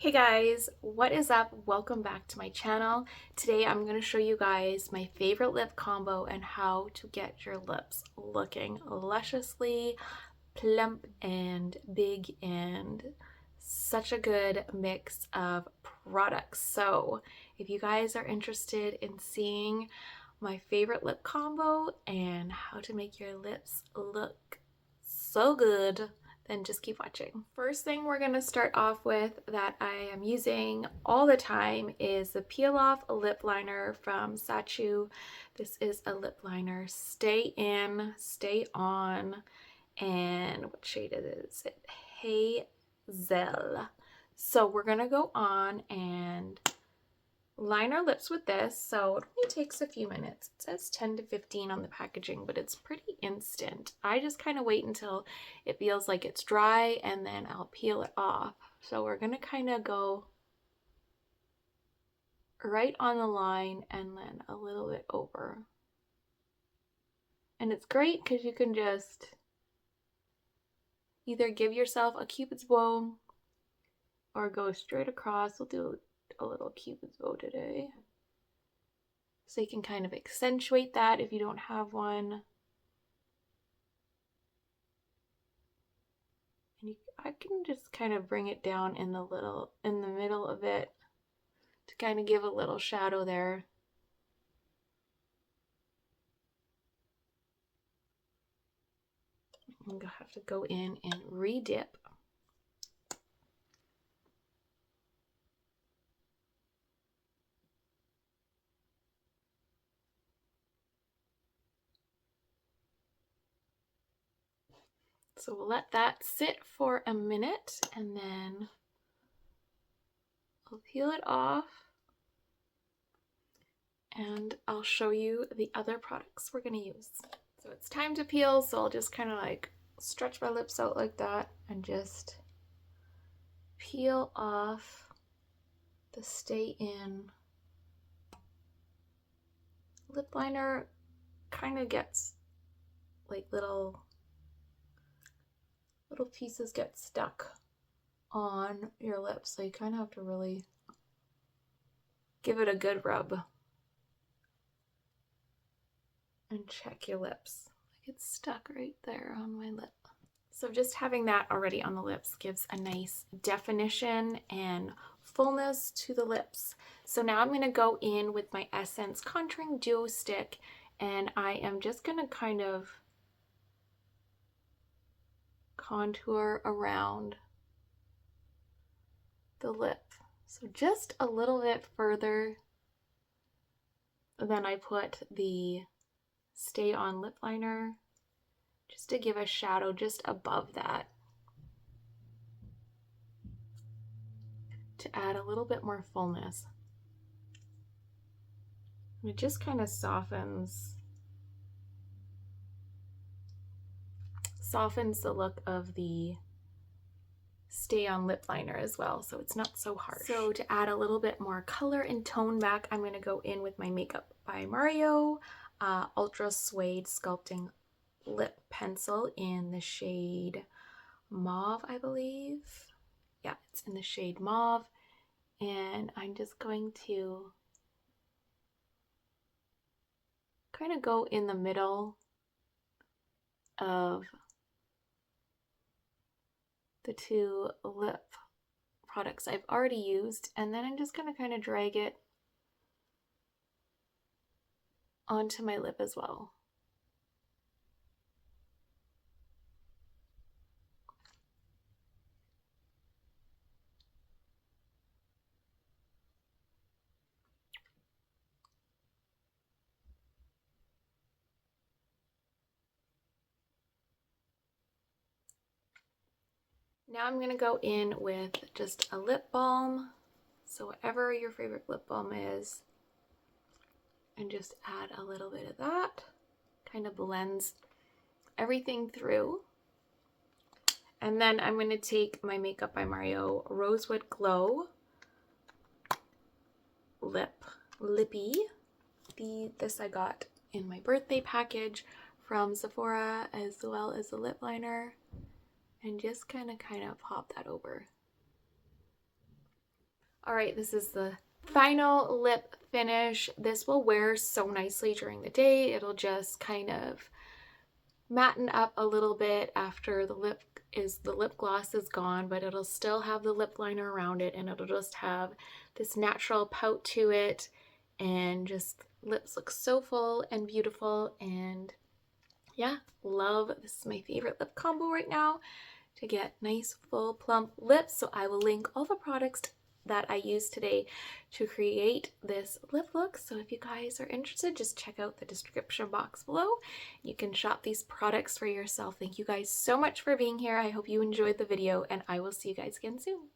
Hey guys, what is up? Welcome back to my channel. Today I'm going to show you guys my favorite lip combo and how to get your lips looking lusciously plump and big and such a good mix of products. So if you guys are interested in seeing my favorite lip combo and how to make your lips look so good, then just keep watching. First thing we're going to start off with that I am using all the time is the Peel Off Lip Liner from Shacheu. This is a lip liner, stay in, stay on, and what shade is it? Hazel. So we're going to go on and line our lips with this. So it only takes a few minutes. It says 10 to 15 on the packaging, but it's pretty instant. I just kind of wait until it feels like it's dry and then I'll peel it off. So we're going to kind of go right on the line and then a little bit over. And it's great because you can just either give yourself a cupid's bow or go straight across. We'll do a little cupid's bow today. So you can kind of accentuate that if you don't have one. And I can just kind of bring it down in the middle of it to kind of give a little shadow there. I'm gonna have to go in and re-dip. So we'll let that sit for a minute and then I'll peel it off and I'll show you the other products we're gonna use. So it's time to peel, so I'll just kind of like stretch my lips out like that and just peel off the Stay In lip liner. Kind of gets like little pieces get stuck on your lips, so you kind of have to really give it a good rub and check your lips. Like it's stuck right there on my lip. So just having that already on the lips gives a nice definition and fullness to the lips. So now I'm going to go in with my Essence Contouring Duo Stick and I am just going to kind of contour around the lip. So just a little bit further than I put the Stay On lip liner, just to give a shadow just above that, to add a little bit more fullness. And it just kind of softens the look of the Stay On lip liner as well, so it's not so harsh. So to add a little bit more color and tone back, I'm going to go in with my Makeup by Mario Ultra Suede Sculpting Lip Pencil in the shade Mauve, I believe. Yeah, it's in the shade Mauve. And I'm just going to kind of go in the middle of the two lip products I've already used, and then I'm just going to kind of drag it onto my lip as well. Now I'm going to go in with just a lip balm, so whatever your favorite lip balm is, and just add a little bit of that. Kind of blends everything through. And then I'm going to take my Makeup by Mario Rosewood Glow Lippy. This I got in my birthday package from Sephora, as well as the lip liner. And just kind of pop that over. All right, this is the final lip finish. This will wear so nicely during the day. It'll just kind of matten up a little bit after the lip gloss is gone, but it'll still have the lip liner around it, and it'll just have this natural pout to it, and just lips look so full and beautiful. And yeah, love. This is my favorite lip combo right now to get nice full plump lips. So I will link all the products that I used today to create this lip look. So if you guys are interested, just check out the description box below. You can shop these products for yourself. Thank you guys so much for being here. I hope you enjoyed the video, and I will see you guys again soon.